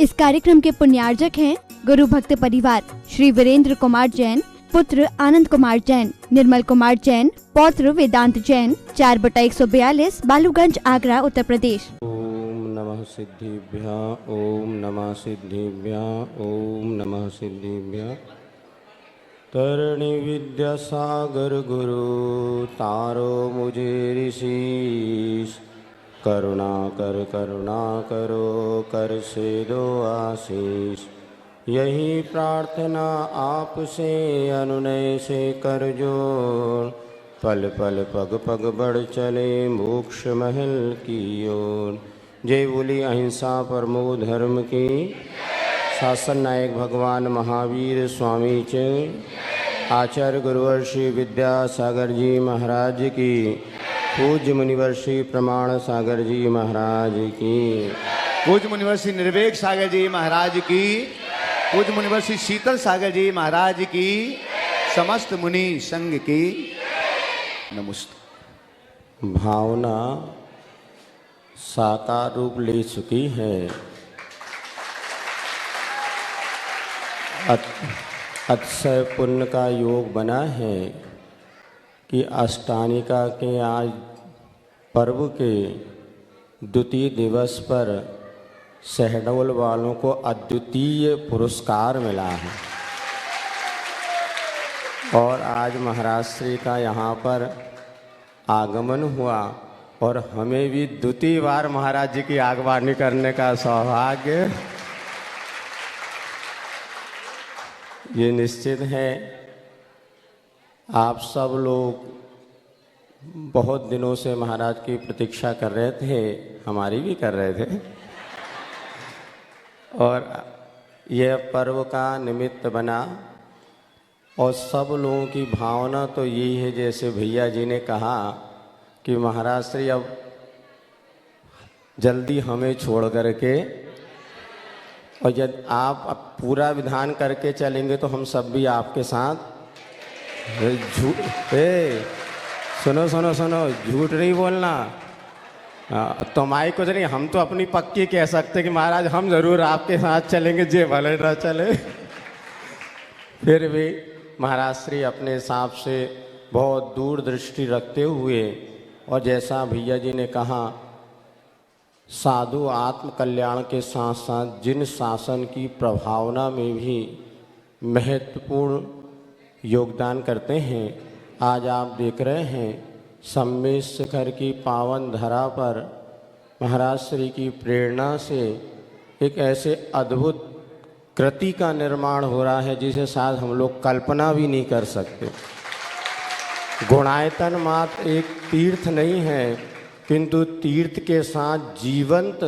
इस कार्यक्रम के पुण्यार्जक हैं गुरु भक्त परिवार श्री वीरेंद्र कुमार जैन, पुत्र आनंद कुमार जैन, निर्मल कुमार जैन, पौत्र वेदांत जैन, 4/142, बालूगंज, आगरा, उत्तर प्रदेश। ओम नमः सिद्धिभ्यां, ओम नमः सिद्धिभ्यां, ओम नमः सिद्धिभ्यां। तरणी विद्या सागर गुरु तारो मुझे ऋषिश, करुणा करो कर से दो आशीष। यही प्रार्थना आपसे अनुनय से कर जोड़, पल पल पग पग बढ़ चले मोक्ष महल की ओर। जय बोली अहिंसा परमो धर्म की, शासन नायक भगवान महावीर स्वामी च, आचार्य गुरुवर श्री विद्यासागर जी महाराज की, पूज्य मुनिवर श्री प्रमाण सागर जी महाराज की, पूज्य मुनिवर श्री निर्वेक सागर जी महाराज की, पूज्य मुनिवर श्री शीतल सागर जी महाराज की, समस्त मुनि संघ की नमस्ते। भावना साकार रूप ले चुकी है। अतिशय पुण्य का योग बना है कि अष्टानिका के आज पर्व के द्वितीय दिवस पर शहडोल वालों को अद्वितीय पुरस्कार मिला है और आज महाराज श्री का यहाँ पर आगमन हुआ और हमें भी द्वितीय बार महाराज जी की आगवानी करने का सौभाग्य। ये निश्चित है आप सब लोग बहुत दिनों से महाराज की प्रतीक्षा कर रहे थे, हमारी भी कर रहे थे, और यह पर्व का निमित्त बना। और सब लोगों की भावना तो यही है, जैसे भैया जी ने कहा कि महाराज श्री अब जल्दी हमें छोड़ करके, और यदि आप अब पूरा विधान करके चलेंगे तो हम सब भी आपके साथ सुनो सुनो सुनो, झूठ नहीं बोलना। तुम्हारी कुछ नहीं, हम तो अपनी पक्की कह सकते कि महाराज हम जरूर आपके साथ चलेंगे, जे भले न चले। फिर भी महाराज श्री अपने हिसाब से बहुत दूर दृष्टि रखते हुए, और जैसा भैया जी ने कहा, साधु आत्म कल्याण के साथ साथ जिन शासन की प्रभावना में भी महत्वपूर्ण योगदान करते हैं। आज आप देख रहे हैं सम्मेद शिखर की पावन धरा पर महाराज श्री की प्रेरणा से एक ऐसे अद्भुत कृति का निर्माण हो रहा है जिसे शायद हम लोग कल्पना भी नहीं कर सकते। गुणायतन मात्र एक तीर्थ नहीं है, किंतु तीर्थ के साथ जीवंत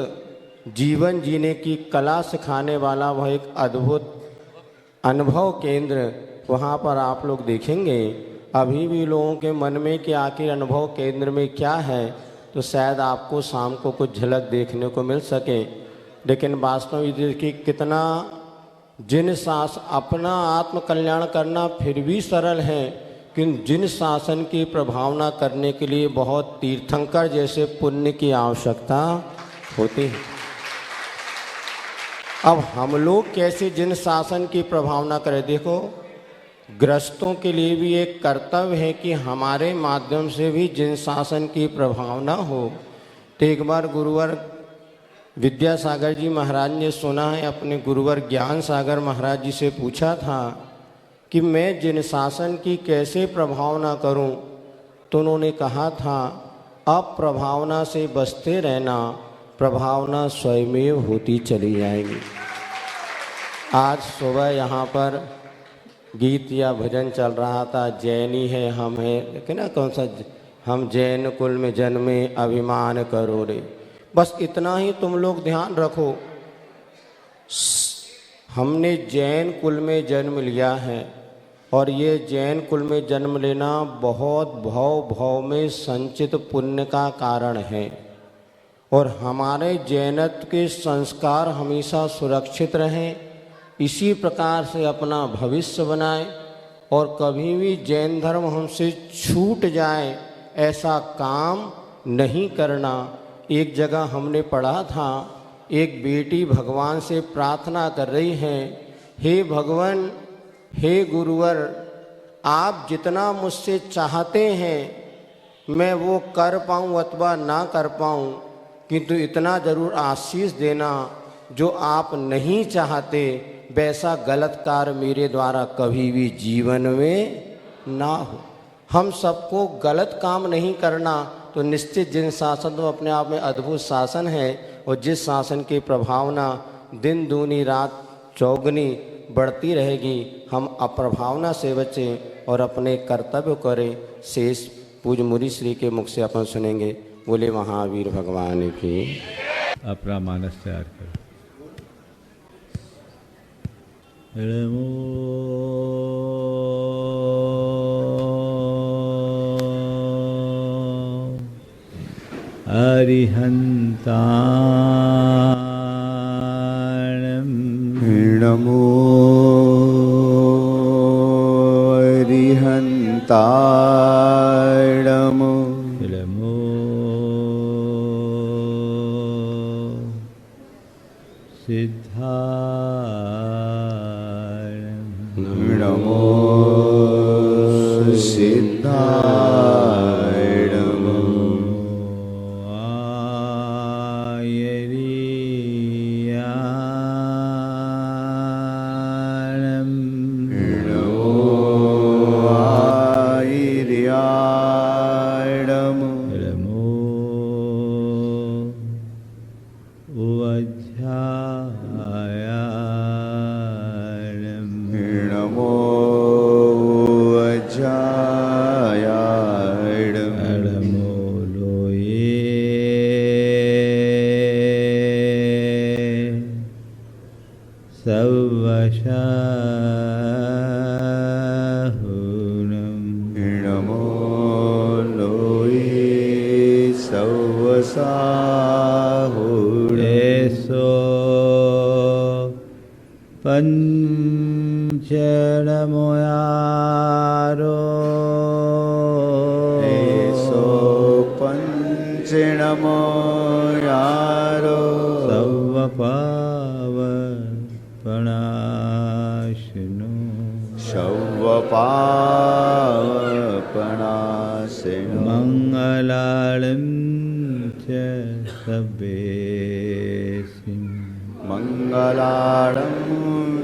जीवन जीने की कला सिखाने वाला वह एक अद्भुत अनुभव केंद्र वहाँ पर आप लोग देखेंगे। अभी भी लोगों के मन में कि आखिर अनुभव केंद्र में क्या है, तो शायद आपको शाम को कुछ झलक देखने को मिल सके। लेकिन वास्तव में देखिए कितना जिन अपना आत्म कल्याण करना फिर भी सरल है, किंतु जिन शासन की प्रभावना करने के लिए बहुत तीर्थंकर जैसे पुण्य की आवश्यकता होती है। अब हम लोग कैसे जिन शासन की प्रभावना करें। देखो, ग्रस्तों के लिए भी एक कर्तव्य है कि हमारे माध्यम से भी जिन शासन की प्रभावना हो। तो एक बार गुरुवर विद्यासागर जी महाराज ने सुना है, अपने गुरुवर ज्ञान सागर महाराज जी से पूछा था कि मैं जिन शासन की कैसे प्रभावना करूं, तो उन्होंने कहा था अप्रभावना से बचते रहना, प्रभावना स्वयमेव होती चली जाएगी। आज सुबह यहाँ पर गीत या भजन चल रहा था, जैनी है हम है, लेकिन ना कौन सा, हम जैन कुल में जन्मे अभिमान करो रे। बस इतना ही तुम लोग ध्यान रखो, हमने जैन कुल में जन्म लिया है और ये जैन कुल में जन्म लेना बहुत भव में संचित पुण्य का कारण है। और हमारे जैनत्व के संस्कार हमेशा सुरक्षित रहें, इसी प्रकार से अपना भविष्य बनाएं, और कभी भी जैन धर्म हमसे छूट जाए ऐसा काम नहीं करना। एक जगह हमने पढ़ा था एक बेटी भगवान से प्रार्थना कर रही है, हे भगवान, हे गुरुवर, आप जितना मुझसे चाहते हैं मैं वो कर पाऊँ अथवा ना कर पाऊँ, किंतु इतना ज़रूर आशीष देना जो आप नहीं चाहते वैसा गलत कार्य मेरे द्वारा कभी भी जीवन में ना हो। हम सबको गलत काम नहीं करना, तो निश्चित जिन शासन तो अपने आप में अद्भुत शासन है, और जिस शासन की प्रभावना दिन दूनी रात चौगुनी बढ़ती रहेगी, हम अप्रभावना से बचें और अपने कर्तव्य करें। शेष पूज्य मुनि श्री के मुख से अपन सुनेंगे। बोले महावीर भगवान की। अपना मानस तैयार करो। अरिहन्ताणं नमो अरिहन्ताणम् नमो सिद्धाणं नमो सिद्धाणम् मंगलालं च सर्वेसिं मंगलालं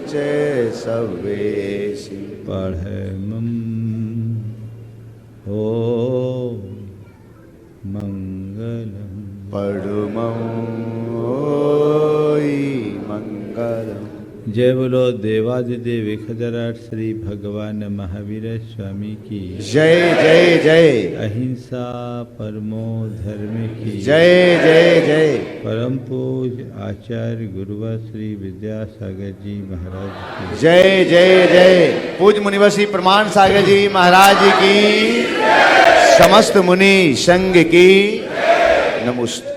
च सर्वेसिं परमं ओ मंगलम परमं ओई मंगलम। जय बोलो देवादिदेव विखधराट श्री भगवान महावीर स्वामी की जय जय जय। अहिंसा परमो धर्म की जय जय जय। परम पूज्य आचार्य गुरुवर श्री विद्यासागर जी महाराज की जय जय जय। पूज्य मुनिवर श्री प्रमाण सागर जी महाराज की, समस्त मुनि संघ की नमस्ते।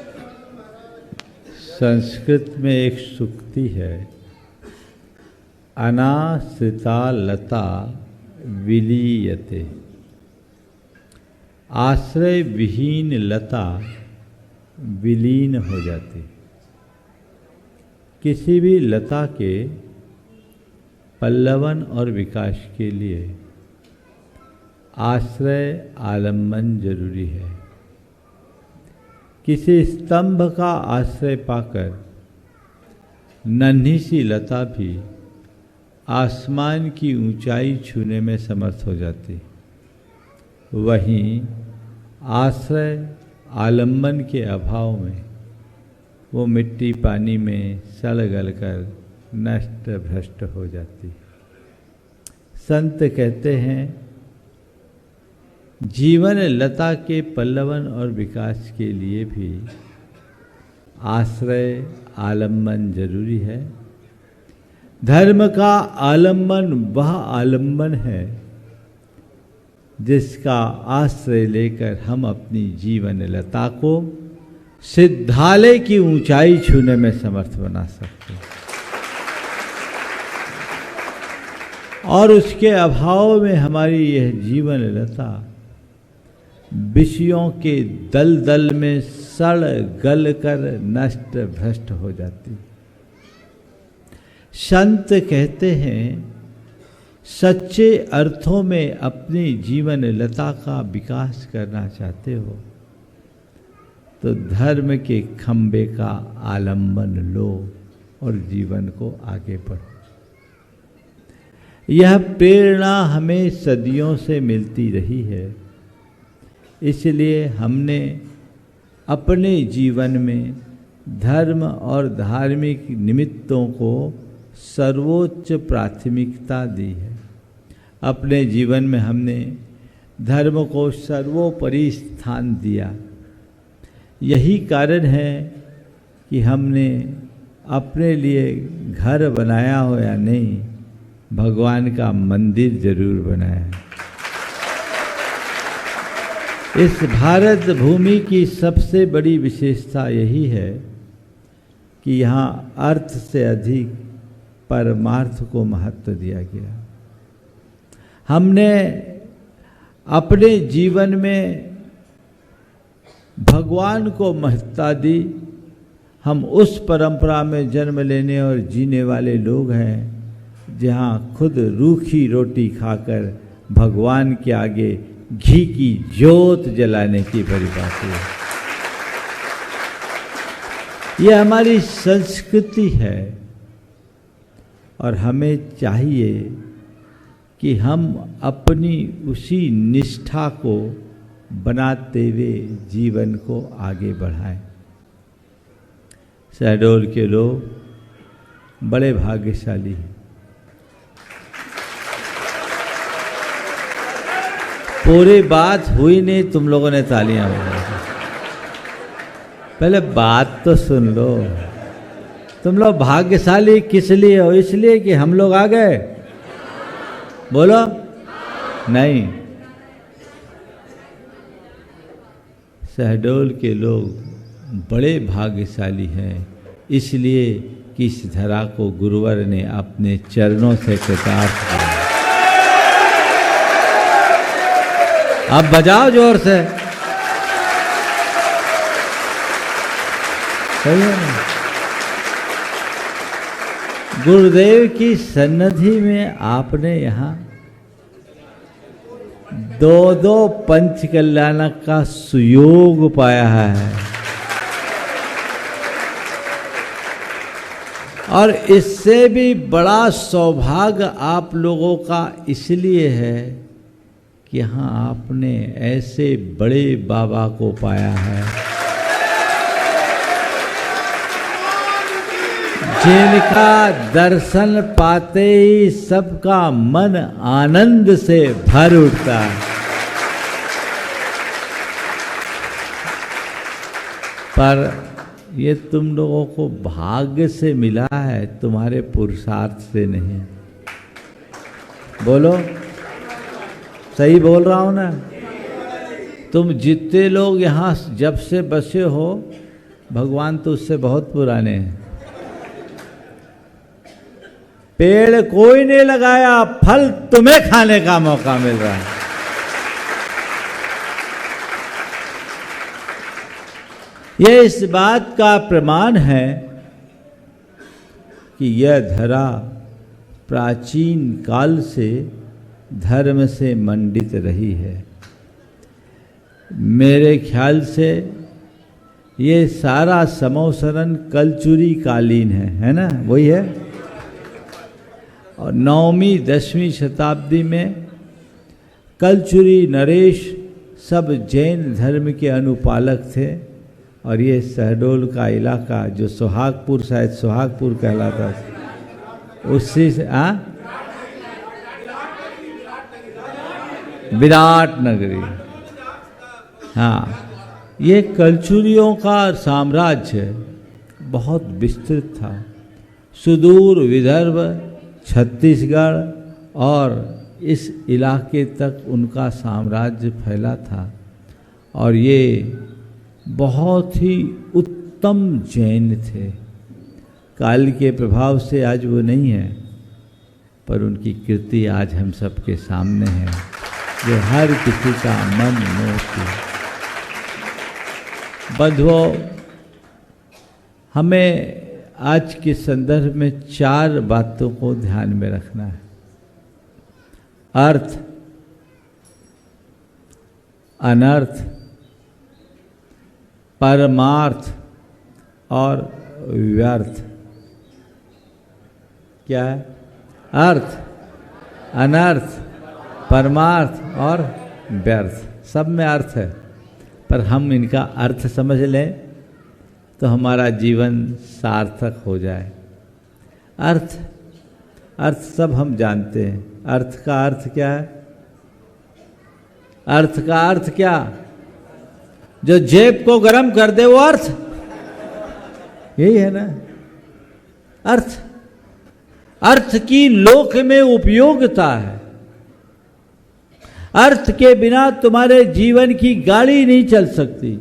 संस्कृत में एक सूक्ति है, अनाश्रिता लता विलीयते। आश्रय विहीन लता विलीन हो जाती। किसी भी लता के पल्लवन और विकास के लिए आश्रय आलम्बन जरूरी है। किसी स्तंभ का आश्रय पाकर नन्ही सी लता भी आसमान की ऊंचाई छूने में समर्थ हो जाती। वहीं आश्रय आलम्बन के अभाव में वो मिट्टी पानी में सड़ गल कर नष्ट भ्रष्ट हो जाती। संत कहते हैं, जीवन लता के पल्लवन और विकास के लिए भी आश्रय आलम्बन जरूरी है। धर्म का आलम्बन वह आलम्बन है जिसका आश्रय लेकर हम अपनी जीवन लता को सिद्धालय की ऊंचाई छूने में समर्थ बना सकते हैं। और उसके अभाव में हमारी यह जीवन लता विषयों के दलदल में सड़ गल कर नष्ट भ्रष्ट हो जाती। संत कहते हैं सच्चे अर्थों में अपनी जीवन लता का विकास करना चाहते हो तो धर्म के खंबे का आलंबन लो और जीवन को आगे बढ़ो। यह प्रेरणा हमें सदियों से मिलती रही है, इसलिए हमने अपने जीवन में धर्म और धार्मिक निमित्तों को सर्वोच्च प्राथमिकता दी है। अपने जीवन में हमने धर्म को सर्वोपरि स्थान दिया। यही कारण है कि हमने अपने लिए घर बनाया हो या नहीं, भगवान का मंदिर जरूर बनाया। इस भारत भूमि की सबसे बड़ी विशेषता यही है कि यहाँ अर्थ से अधिक परमार्थ को महत्व दिया गया। हमने अपने जीवन में भगवान को महत्ता दी। हम उस परंपरा में जन्म लेने और जीने वाले लोग हैं जहाँ खुद रूखी रोटी खाकर भगवान के आगे घी की ज्योत जलाने की परिपाटी है। यह हमारी संस्कृति है और हमें चाहिए कि हम अपनी उसी निष्ठा को बनाते हुए जीवन को आगे बढ़ाएं। शहडोल के लोग बड़े भाग्यशाली हैं। पूरी बात हुई नहीं, तुम लोगों ने तालियां बजाई। पहले बात तो सुन लो। तुम लोग भाग्यशाली किस लिए हो? इसलिए कि हम लोग आ गए? बोलो नहीं। शहडोल के लोग बड़े भाग्यशाली हैं इसलिए कि इस धरा को गुरुवर ने अपने चरणों से कृतार्थ किया। अब बजाओ जोर से। सही है ना? गुरुदेव की सन्निधि में आपने यहाँ दो पंच कल्याणक का सुयोग पाया है और इससे भी बड़ा सौभाग्य आप लोगों का इसलिए है कि यहाँ आपने ऐसे बड़े बाबा को पाया है जिनका दर्शन पाते ही सबका मन आनंद से भर उठता है। पर ये तुम लोगों को भाग्य से मिला है, तुम्हारे पुरुषार्थ से नहीं। बोलो, सही बोल रहा हूं ना? तुम जितने लोग यहाँ जब से बसे हो, भगवान तो उससे बहुत पुराने हैं। पेड़ कोई नहीं लगाया, फल तुम्हें खाने का मौका मिल रहा है। यह इस बात का प्रमाण है कि यह धरा प्राचीन काल से धर्म से मंडित रही है। मेरे ख्याल से ये सारा समोसरन कलचुरी कालीन है ना? वही है। और 9वीं 10वीं शताब्दी में कलचुरी नरेश सब जैन धर्म के अनुपालक थे और ये शहडोल का इलाका जो सोहागपुर, शायद सोहागपुर कहलाता था, उससे से विराट नगरी। हाँ, ये कलचुरियों का साम्राज्य बहुत विस्तृत था। सुदूर विदर्भ, छत्तीसगढ़ और इस इलाके तक उनका साम्राज्य फैला था और ये बहुत ही उत्तम जैन थे। काल के प्रभाव से आज वो नहीं है, पर उनकी कृति आज हम सबके सामने है, जो हर किसी का मन मोहती है। बंधुओं, हमें आज के संदर्भ में 4 बातों को ध्यान में रखना है। अर्थ, अनर्थ, परमार्थ और व्यर्थ। क्या है? अर्थ, अनर्थ, परमार्थ और व्यर्थ। सब में अर्थ है, पर हम इनका अर्थ समझ लें तो हमारा जीवन सार्थक हो जाए। अर्थ सब हम जानते हैं। अर्थ का अर्थ क्या है? अर्थ का अर्थ क्या? जो जेब को गर्म कर दे वो अर्थ, यही है ना अर्थ की लोक में उपयोगिता है। अर्थ के बिना तुम्हारे जीवन की गाड़ी नहीं चल सकती।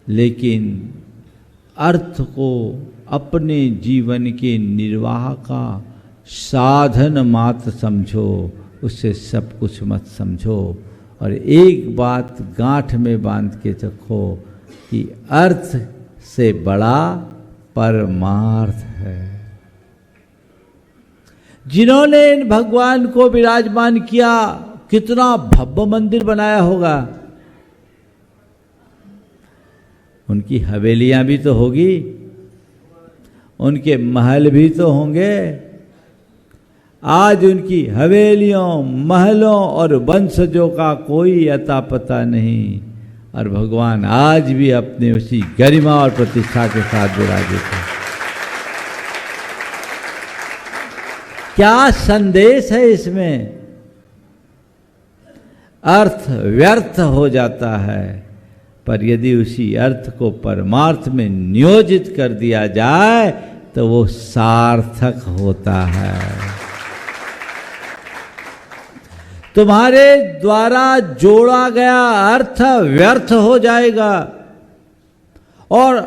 लेकिन अर्थ को अपने जीवन के निर्वाह का साधन मात्र समझो, उससे सब कुछ मत समझो। और एक बात गांठ में बांध के रखो कि अर्थ से बड़ा परमार्थ है। जिन्होंने इन भगवान को विराजमान किया, कितना भव्य मंदिर बनाया होगा। उनकी हवेलियां भी तो होगी, उनके महल भी तो होंगे। आज उनकी हवेलियों, महलों और वंशजों का कोई अता पता नहीं, और भगवान आज भी अपने उसी गरिमा और प्रतिष्ठा के साथ विराजित है। क्या संदेश है इसमें? अर्थ व्यर्थ हो जाता है, पर यदि उसी अर्थ को परमार्थ में नियोजित कर दिया जाए तो वो सार्थक होता है। तुम्हारे द्वारा जोड़ा गया अर्थ व्यर्थ हो जाएगा और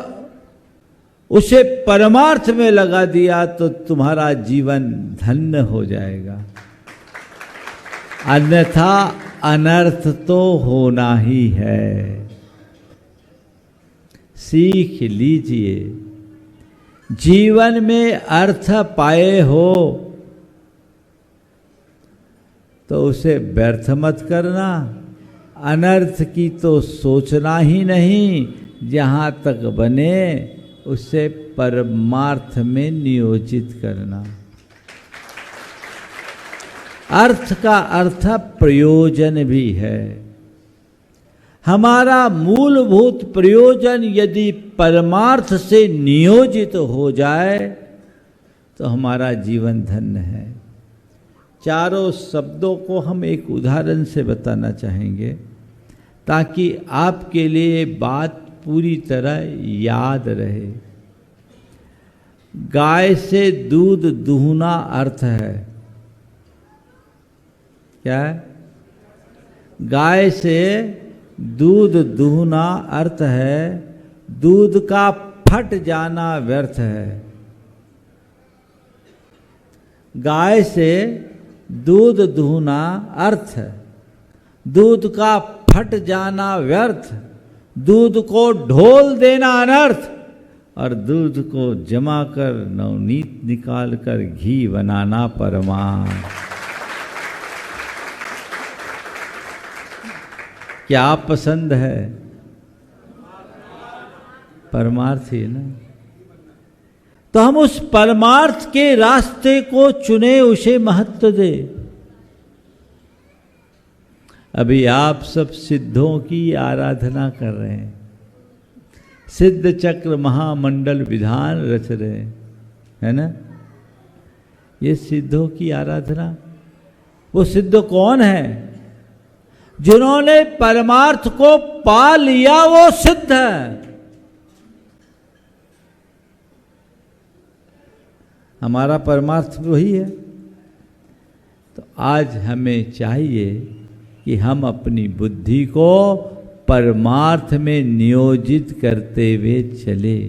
उसे परमार्थ में लगा दिया तो तुम्हारा जीवन धन्य हो जाएगा। अन्यथा अनर्थ तो होना ही है। सीख लीजिए, जीवन में अर्थ पाए हो तो उसे व्यर्थ मत करना। अनर्थ की तो सोचना ही नहीं, जहाँ तक बने उसे परमार्थ में नियोजित करना। अर्थ का अर्थ प्रयोजन भी है। हमारा मूलभूत प्रयोजन यदि परमार्थ से नियोजित हो जाए तो हमारा जीवन धन्य है। चारों शब्दों को हम एक उदाहरण से बताना चाहेंगे ताकि आपके लिए बात पूरी तरह याद रहे। गाय से दूध दूहना अर्थ है। क्या है? गाय से दूध दूहना अर्थ है, दूध का फट जाना व्यर्थ है। गाय से दूध दूहना अर्थ, दूध का फट जाना व्यर्थ, दूध को ढोल देना अनर्थ, और दूध को जमा कर नवनीत निकाल कर घी बनाना परमार्थ। क्या पसंद है? परमार्थ ही ना। तो हम उस परमार्थ के रास्ते को चुने, उसे महत्व दे। अभी आप सब सिद्धों की आराधना कर रहे हैं, सिद्ध चक्र महामंडल विधान रच रहे हैं, है ना? ये सिद्धों की आराधना। वो सिद्ध कौन है? जिन्होंने परमार्थ को पा लिया वो सिद्ध है। हमारा परमार्थ वही है। तो आज हमें चाहिए कि हम अपनी बुद्धि को परमार्थ में नियोजित करते हुए चले।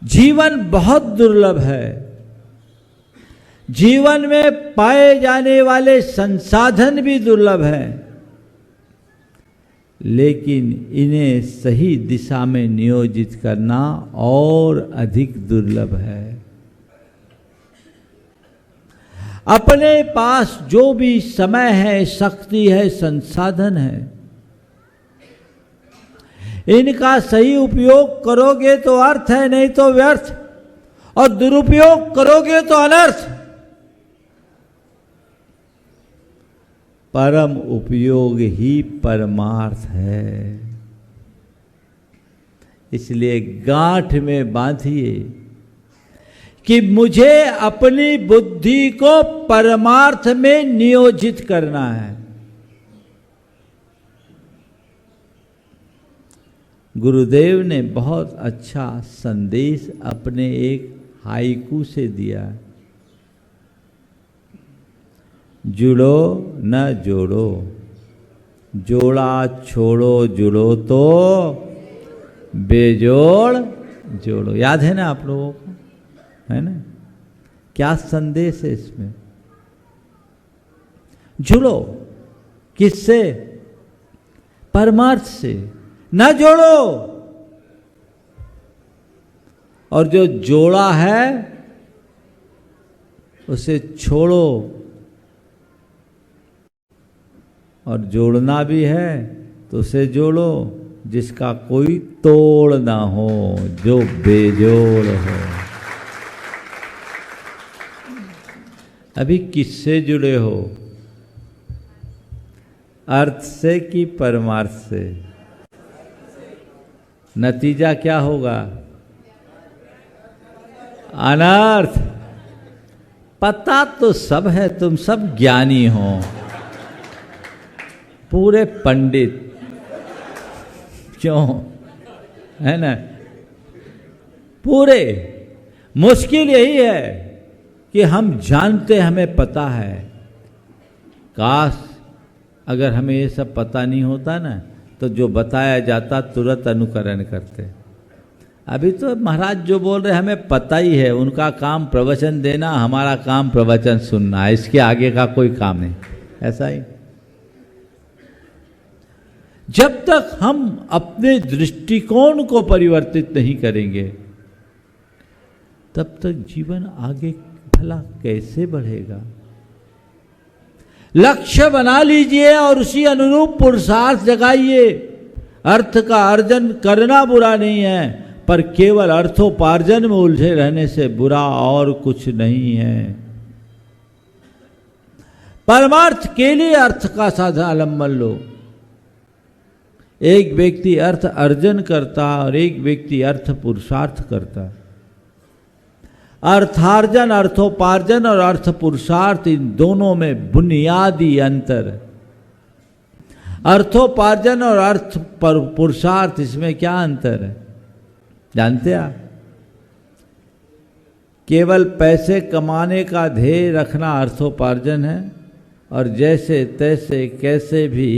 जीवन बहुत दुर्लभ है। जीवन में पाए जाने वाले संसाधन भी दुर्लभ हैं। लेकिन इन्हें सही दिशा में नियोजित करना और अधिक दुर्लभ है। अपने पास जो भी समय है, शक्ति है, संसाधन है, इनका सही उपयोग करोगे तो अर्थ है, नहीं तो व्यर्थ, और दुरुपयोग करोगे तो अनर्थ। परम उपयोग ही परमार्थ है। इसलिए गांठ में बांधिए कि मुझे अपनी बुद्धि को परमार्थ में नियोजित करना है। गुरुदेव ने बहुत अच्छा संदेश अपने एक हाइकू से दिया, जुड़ो न जोड़ो, जोड़ा छोड़ो जुड़ो तो बेजोड़ जोड़ो। याद है ना आप लोगों को, है ना? क्या संदेश है इसमें? जुड़ो किससे? परमार्थ से। न जोड़ो, और जो जोड़ा है उसे छोड़ो। और जोड़ना भी है तो उसे जोड़ो जिसका कोई तोड़ ना हो, जो बेजोड़ हो। अभी किससे जुड़े हो? अर्थ से कि परमार्थ से? नतीजा क्या होगा? अनर्थ। पता तो सब है, तुम सब ज्ञानी हो, पूरे पंडित, क्यों? है ना? पूरे। मुश्किल यही है कि हम जानते, हमें पता है। काश अगर हमें ये सब पता नहीं होता ना, तो जो बताया जाता तुरंत अनुकरण करते। अभी तो महाराज जो बोल रहे हमें पता ही है, उनका काम प्रवचन देना, हमारा काम प्रवचन सुनना है, इसके आगे का कोई काम नहीं। ऐसा ही। जब तक हम अपने दृष्टिकोण को परिवर्तित नहीं करेंगे, तब तक जीवन आगे भला कैसे बढ़ेगा? लक्ष्य बना लीजिए और उसी अनुरूप पुरुषार्थ जगाइए। अर्थ का अर्जन करना बुरा नहीं है, पर केवल अर्थोपार्जन में उलझे रहने से बुरा और कुछ नहीं है। परमार्थ के लिए अर्थ का साधा अवलंबन लो। एक व्यक्ति अर्थ अर्जन करता और एक व्यक्ति अर्थ पुरुषार्थ करता। अर्थार्जन, अर्थोपार्जन और अर्थ पुरुषार्थ, इन दोनों में बुनियादी अंतर। अर्थोपार्जन और अर्थ पुरुषार्थ, इसमें क्या अंतर है जानते आप? केवल पैसे कमाने का ध्येय रखना अर्थोपार्जन है, और जैसे तैसे कैसे भी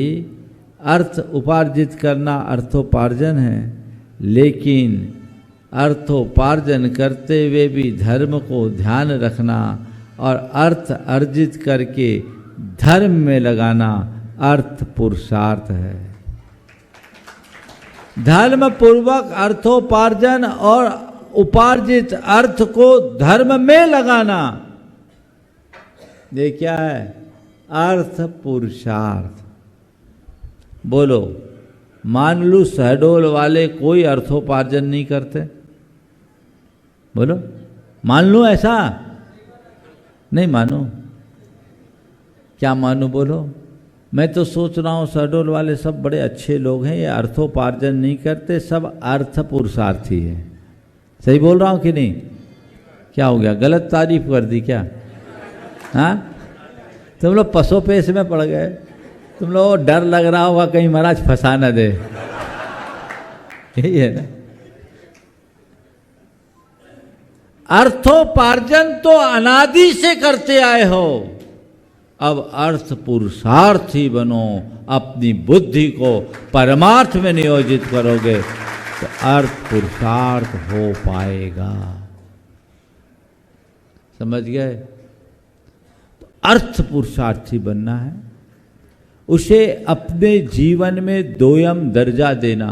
अर्थ उपार्जित करना अर्थोपार्जन है। लेकिन अर्थोपार्जन करते हुए भी धर्म को ध्यान रखना और अर्थ अर्जित करके धर्म में लगाना अर्थ पुरुषार्थ है। धर्म पूर्वक अर्थोपार्जन और उपार्जित अर्थ को धर्म में लगाना, ये क्या है? अर्थ पुरुषार्थ। बोलो, मान लू शहडोल वाले कोई अर्थोपार्जन नहीं करते, बोलो मान लो ऐसा? नहीं मानो। क्या मानो बोलो? मैं तो सोच रहा हूँ शहडोल वाले सब बड़े अच्छे लोग हैं, ये अर्थोपार्जन नहीं करते, सब अर्थ पुरुषार्थी है। सही बोल रहा हूँ कि नहीं? क्या हो गया, गलत तारीफ कर दी क्या? हाँ, तुम लोग पसोपेश में पड़ गए। तुम लोग डर लग रहा होगा कहीं महाराज फंसा न दे, यही है ना। अर्थोपार्जन तो अनादि से करते आए हो, अब अर्थ पुरुषार्थ ही बनो। अपनी बुद्धि को परमार्थ में नियोजित करोगे तो अर्थ पुरुषार्थ हो पाएगा। समझ गए? तो अर्थ पुरुषार्थी बनना है, उसे अपने जीवन में दोयम दर्जा देना,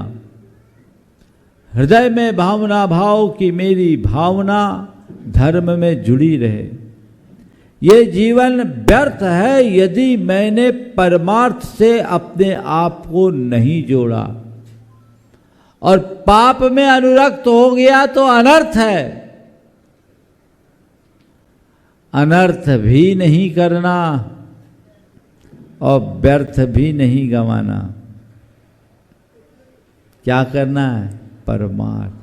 हृदय में भावना भाव कि मेरी भावना धर्म में जुड़ी रहे। ये जीवन व्यर्थ है यदि मैंने परमार्थ से अपने आप को नहीं जोड़ा, और पाप में अनुरक्त हो गया तो अनर्थ है। अनर्थ भी नहीं करना और व्यर्थ भी नहीं गंवाना। क्या करना है? परमार्थ।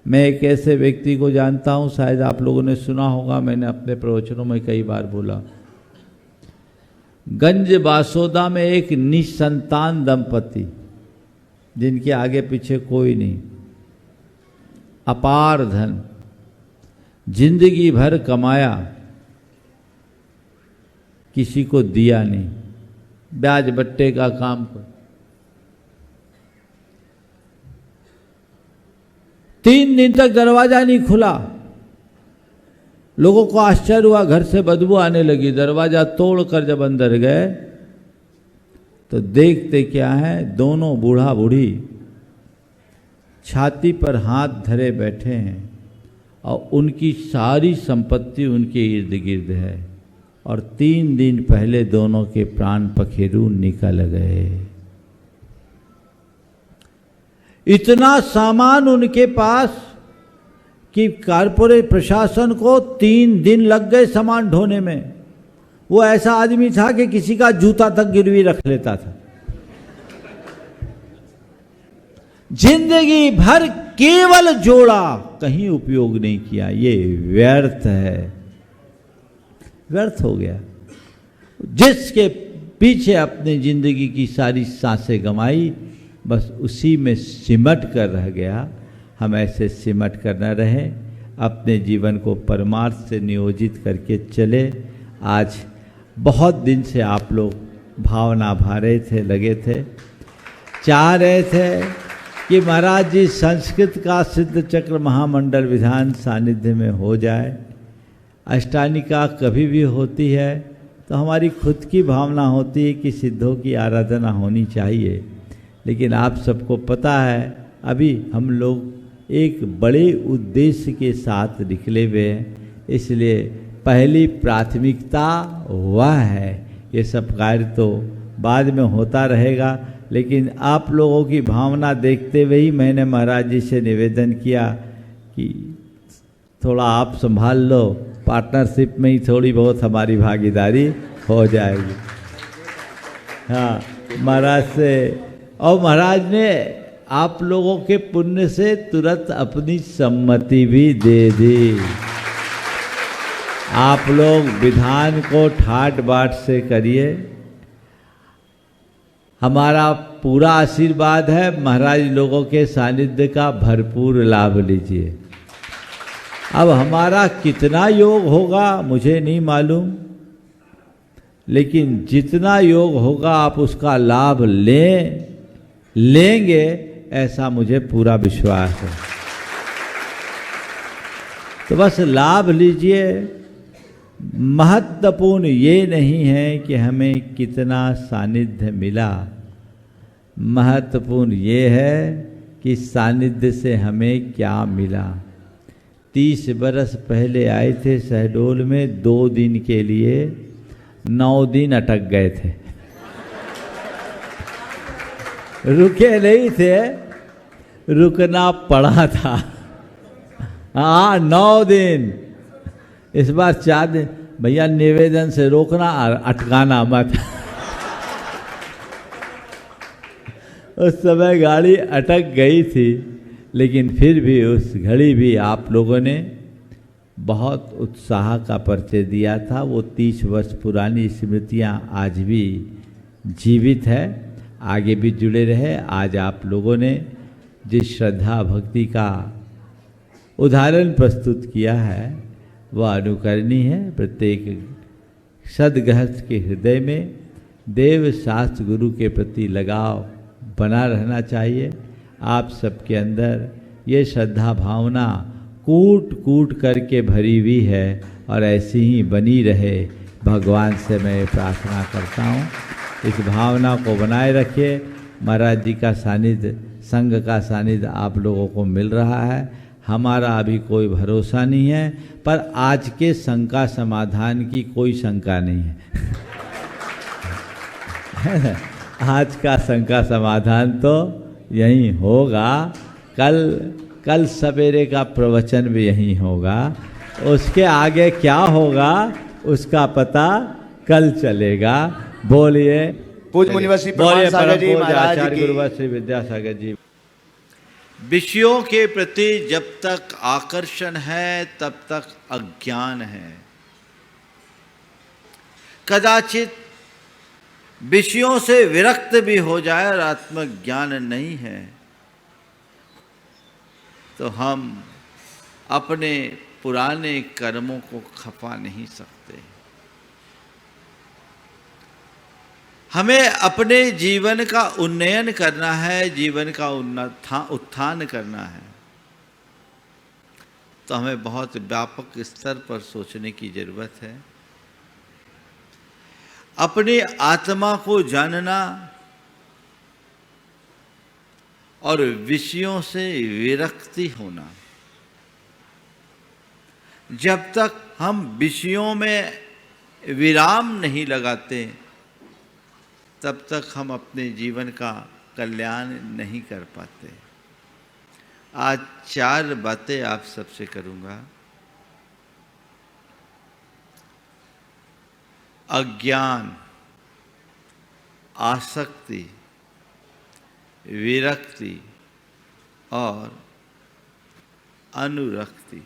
मैं एक ऐसे व्यक्ति को जानता हूं, शायद आप लोगों ने सुना होगा, मैंने अपने प्रवचनों में कई बार बोला। गंज बासोदा में एक निसंतान दंपति, जिनके आगे पीछे कोई नहीं, अपार धन, जिंदगी भर कमाया, किसी को दिया नहीं, ब्याज बट्टे का काम कर। 3 दिन तक दरवाजा नहीं खुला। लोगों को आश्चर्य हुआ, घर से बदबू आने लगी। दरवाजा तोड़कर जब अंदर गए तो देखते क्या है, दोनों बूढ़ा बूढ़ी छाती पर हाथ धरे बैठे हैं और उनकी सारी संपत्ति उनके इर्द गिर्द है, और 3 दिन पहले दोनों के प्राण पखेरु निकल गए। इतना सामान उनके पास कि कारपोरेट प्रशासन को 3 दिन लग गए सामान ढोने में। वो ऐसा आदमी था कि किसी का जूता तक गिरवी रख लेता था। जिंदगी भर केवल जोड़ा, कहीं उपयोग नहीं किया। ये व्यर्थ है, व्यर्थ हो गया। जिसके पीछे अपनी जिंदगी की सारी सांसें गंवाई, बस उसी में सिमट कर रह गया। हम ऐसे सिमट कर न रहें, अपने जीवन को परमार्थ से नियोजित करके चले। आज बहुत दिन से आप लोग भावना भा रहे थे, लगे थे, चाह रहे थे कि महाराज जी संस्कृत का सिद्ध चक्र महामंडल विधान सानिध्य में हो जाए। अष्टानिका कभी भी होती है तो हमारी खुद की भावना होती है कि सिद्धों की आराधना होनी चाहिए, लेकिन आप सबको पता है अभी हम लोग एक बड़े उद्देश्य के साथ निकले हुए हैं, इसलिए पहली प्राथमिकता वह है। ये सब कार्य तो बाद में होता रहेगा, लेकिन आप लोगों की भावना देखते हुए ही मैंने महाराज जी से निवेदन किया कि थोड़ा आप संभाल लो, पार्टनरशिप में ही थोड़ी बहुत हमारी भागीदारी हो जाएगी। हाँ, महाराज से, और महाराज ने आप लोगों के पुण्य से तुरंत अपनी सम्मति भी दे दी। आप लोग विधान को ठाट बाट से करिए, हमारा पूरा आशीर्वाद है। महाराज लोगों के सानिध्य का भरपूर लाभ लीजिए। अब हमारा कितना योग होगा मुझे नहीं मालूम, लेकिन जितना योग होगा आप उसका लाभ लेंगे ऐसा मुझे पूरा विश्वास है। तो बस लाभ लीजिए। महत्वपूर्ण ये नहीं है कि हमें कितना सानिध्य मिला, महत्वपूर्ण ये है कि सानिध्य से हमें क्या मिला। 30 बरस पहले आए थे शहडोल में, 2 दिन के लिए 9 दिन अटक गए थे। रुके नहीं थे, रुकना पड़ा था। हाँ, 9 दिन। इस बार 4 दिन। भैया निवेदन से रोकना, अटकाना मत। उस समय गाड़ी अटक गई थी, लेकिन फिर भी उस घड़ी भी आप लोगों ने बहुत उत्साह का परिचय दिया था। वो 30 वर्ष पुरानी स्मृतियाँ आज भी जीवित है, आगे भी जुड़े रहे। आज आप लोगों ने जिस श्रद्धा भक्ति का उदाहरण प्रस्तुत किया है वह अनुकरणीय है। प्रत्येक सद्गृहस्थ के हृदय में देव शास्त्र गुरु के प्रति लगाव बना रहना चाहिए। आप सबके अंदर ये श्रद्धा भावना कूट कूट करके भरी हुई है और ऐसी ही बनी रहे, भगवान से मैं प्रार्थना करता हूँ। इस भावना को बनाए रखिए। महाराज जी का सानिध्य, संघ का सानिध्य आप लोगों को मिल रहा है। हमारा अभी कोई भरोसा नहीं है, पर आज के शंका समाधान की कोई शंका नहीं है। आज का शंका समाधान तो यही होगा। कल सवेरे का प्रवचन भी यही होगा। उसके आगे क्या होगा उसका पता कल चलेगा। बोलिए पूज्य मुनिवशी प्रमाण सागर जी महाराज आचार्य की। गुरुवर श्री विद्यासागर जी। विषयों के प्रति जब तक आकर्षण है तब तक अज्ञान है। कदाचित विषयों से विरक्त भी हो जाए और आत्मज्ञान नहीं है तो हम अपने पुराने कर्मों को खपा नहीं सकते। हमें अपने जीवन का उन्नयन करना है, जीवन का उत्थान करना है, तो हमें बहुत व्यापक स्तर पर सोचने की जरूरत है। अपनी आत्मा को जानना और विषयों से विरक्ति होना। जब तक हम विषयों में विराम नहीं लगाते तब तक हम अपने जीवन का कल्याण नहीं कर पाते। आज 4 बातें आप सबसे करूंगा। अज्ञान, आसक्ति, विरक्ति और अनुरक्ति।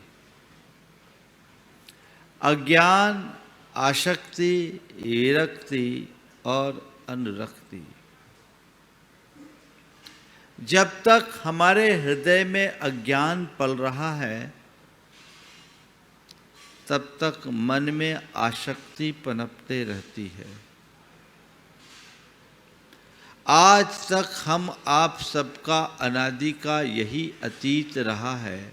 अज्ञान, आसक्ति, विरक्ति और अनुरक्ति। जब तक हमारे हृदय में अज्ञान पल रहा है तब तक मन में आसक्ति पनपते रहती है। आज तक हम आप सबका अनादि का यही अतीत रहा है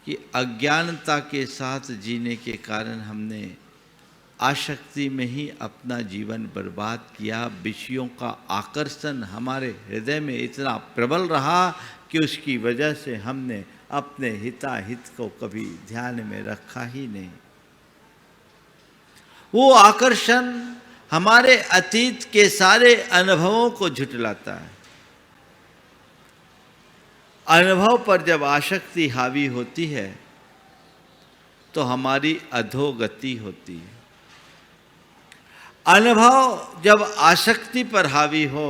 कि अज्ञानता के साथ जीने के कारण हमने आसक्ति में ही अपना जीवन बर्बाद किया। विषयों का आकर्षण हमारे हृदय में इतना प्रबल रहा कि उसकी वजह से हमने अपने हिताहित को कभी ध्यान में रखा ही नहीं। वो आकर्षण हमारे अतीत के सारे अनुभवों को झुठलाता है। अनुभव पर जब आसक्ति हावी होती है तो हमारी अधोगति होती है। अनुभव जब आसक्ति पर हावी हो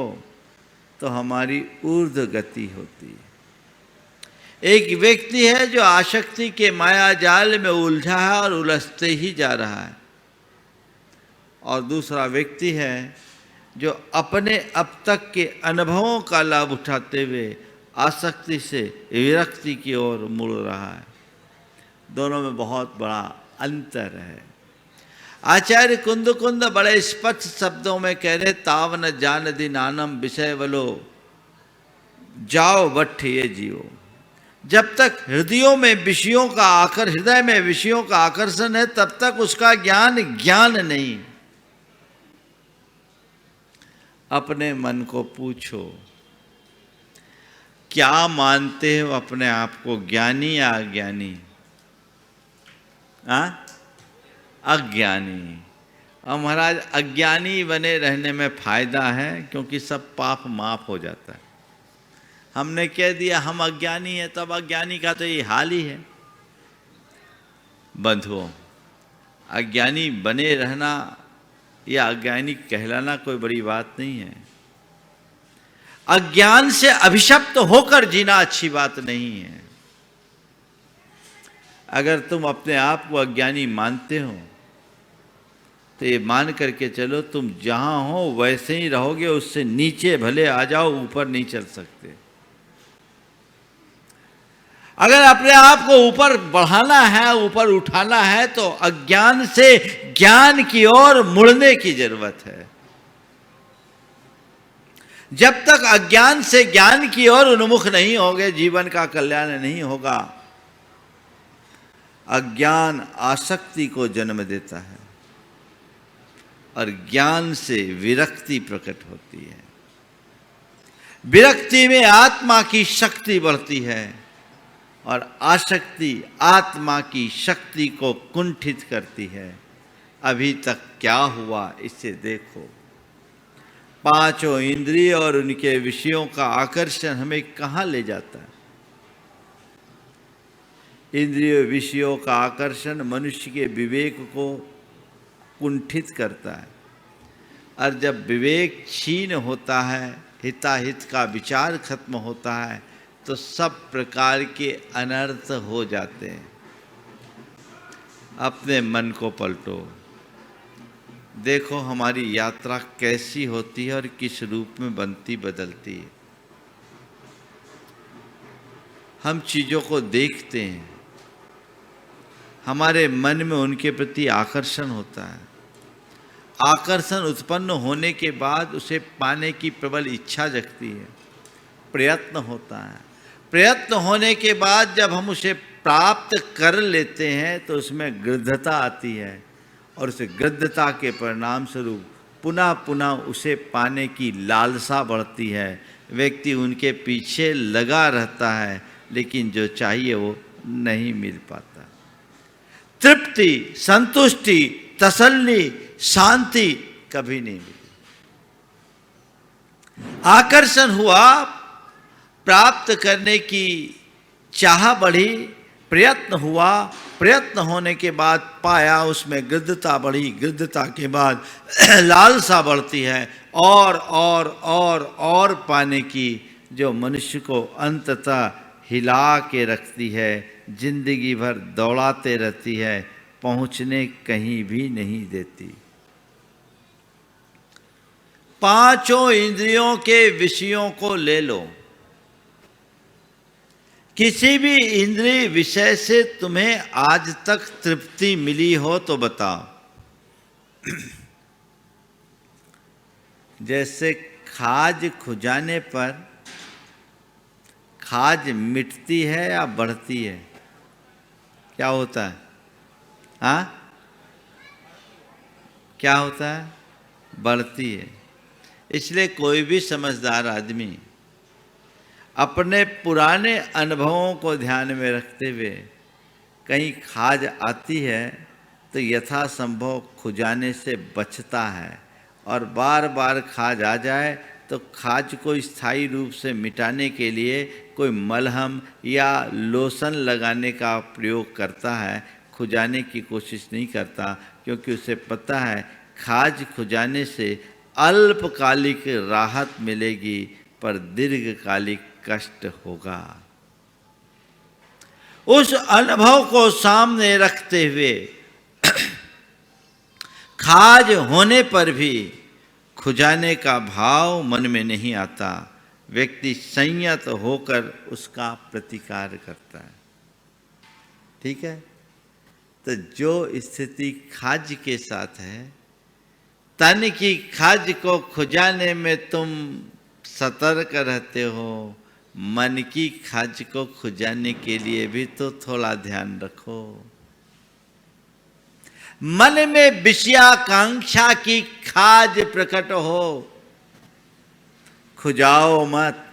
तो हमारी ऊर्ध्व गति होती है। एक व्यक्ति है जो आसक्ति के माया जाल में उलझा है और उलझते ही जा रहा है, और दूसरा व्यक्ति है जो अपने अब तक के अनुभवों का लाभ उठाते हुए आसक्ति से विरक्ति की ओर मुड़ रहा है। दोनों में बहुत बड़ा अंतर है। आचार्य कुंद बड़े स्पष्ट शब्दों में कह रहे, तावन जान दी नानम विषय वलो जाओ बठ ये जियो। जब तक हृदय में विषयों का आकर्षण है तब तक उसका ज्ञान नहीं। अपने मन को पूछो, क्या मानते हो अपने आप को, ज्ञानी या अज्ञानी? अज्ञानी। और महाराज अज्ञानी बने रहने में फायदा है क्योंकि सब पाप माफ हो जाता है। हमने कह दिया हम अज्ञानी हैं, तब अज्ञानी का तो ये हाल ही है। बंधुओं, अज्ञानी बने रहना या अज्ञानी कहलाना कोई बड़ी बात नहीं है। अज्ञान से अभिशप्त होकर जीना अच्छी बात नहीं है। अगर तुम अपने आप को अज्ञानी मानते हो तो ये मान करके चलो, तुम जहां हो वैसे ही रहोगे, उससे नीचे भले आ जाओ, ऊपर नहीं चल सकते। अगर अपने आप को ऊपर बढ़ाना है, ऊपर उठाना है, तो अज्ञान से ज्ञान की ओर मुड़ने की जरूरत है। जब तक अज्ञान से ज्ञान की ओर उन्मुख नहीं होगे, जीवन का कल्याण नहीं होगा। अज्ञान आसक्ति को जन्म देता है और ज्ञान से विरक्ति प्रकट होती है। विरक्ति में आत्मा की शक्ति बढ़ती है और आसक्ति आत्मा की शक्ति को कुंठित करती है। अभी तक क्या हुआ इसे देखो। पांचों इंद्रिय और उनके विषयों का आकर्षण हमें कहाँ ले जाता है? इंद्रिय विषयों का आकर्षण मनुष्य के विवेक को कुंठित करता है, और जब विवेक क्षीण होता है, हिताहित का विचार खत्म होता है, तो सब प्रकार के अनर्थ हो जाते हैं। अपने मन को पलटो, देखो हमारी यात्रा कैसी होती है और किस रूप में बनती बदलती है। हम चीज़ों को देखते हैं, हमारे मन में उनके प्रति आकर्षण होता है। आकर्षण उत्पन्न होने के बाद उसे पाने की प्रबल इच्छा जगती है, प्रयत्न होता है। प्रयत्न होने के बाद जब हम उसे प्राप्त कर लेते हैं तो उसमें गृद्धता आती है, और उस गृद्धता के परिणाम स्वरूप पुनः पुनः उसे पाने की लालसा बढ़ती है। व्यक्ति उनके पीछे लगा रहता है, लेकिन जो चाहिए वो नहीं मिल पाता। तृप्ति, संतुष्टि, तसल्ली, शांति कभी नहीं मिली। आकर्षण हुआ, प्राप्त करने की चाह बढ़ी, प्रयत्न हुआ, प्रयत्न होने के बाद पाया, उसमें गृद्धता बढ़ी, गृद्धता के बाद लालसा बढ़ती है, और पाने की, जो मनुष्य को अंततः हिला के रखती है, जिंदगी भर दौड़ाते रहती है, पहुंचने कहीं भी नहीं देती। पांचों इंद्रियों के विषयों को ले लो। किसी भी इंद्रिय विषय से तुम्हें आज तक तृप्ति मिली हो तो बताओ। जैसे खाज खुजाने पर खाज मिटती है या बढ़ती है? क्या होता है? हाँ, क्या होता है? बढ़ती है। इसलिए कोई भी समझदार आदमी अपने पुराने अनुभवों को ध्यान में रखते हुए कहीं खाज आती है तो यथासंभव खुजाने से बचता है, और बार बार खाज आ जाए तो खाज को स्थायी रूप से मिटाने के लिए कोई मलहम या लोशन लगाने का प्रयोग करता है, खुजाने की कोशिश नहीं करता, क्योंकि उसे पता है खाज खुजाने से अल्पकालिक राहत मिलेगी पर दीर्घकालिक कष्ट होगा। उस अनुभव को सामने रखते हुए खाज होने पर भी खुजाने का भाव मन में नहीं आता। व्यक्ति संयत होकर उसका प्रतिकार करता है। ठीक है? तो जो स्थिति खाज के साथ है, तन की खाज को खुजाने में तुम सतर्क रहते हो, मन की खाज को खुजाने के लिए भी तो थोड़ा ध्यान रखो। मन में विषयाकांक्षा की खाज प्रकट हो, खुजाओ मत।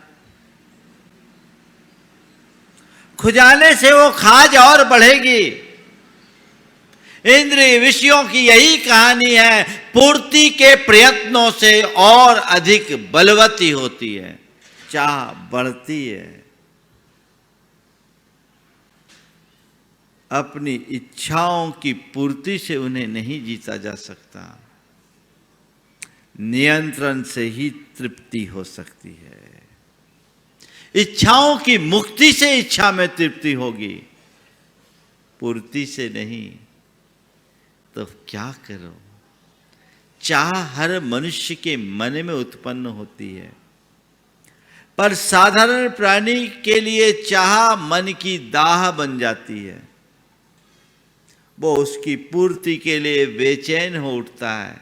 खुजाने से वो खाज और बढ़ेगी। इंद्रिय विषयों की यही कहानी है, पूर्ति के प्रयत्नों से और अधिक बलवती होती है, चाह बढ़ती है। अपनी इच्छाओं की पूर्ति से उन्हें नहीं जीता जा सकता, नियंत्रण से ही तृप्ति हो सकती है। इच्छाओं की मुक्ति से इच्छा में तृप्ति होगी, पूर्ति से नहीं। तो क्या करो? चाह हर मनुष्य के मन में उत्पन्न होती है, पर साधारण प्राणी के लिए चाह मन की दाह बन जाती है। वो उसकी पूर्ति के लिए बेचैन हो उठता है,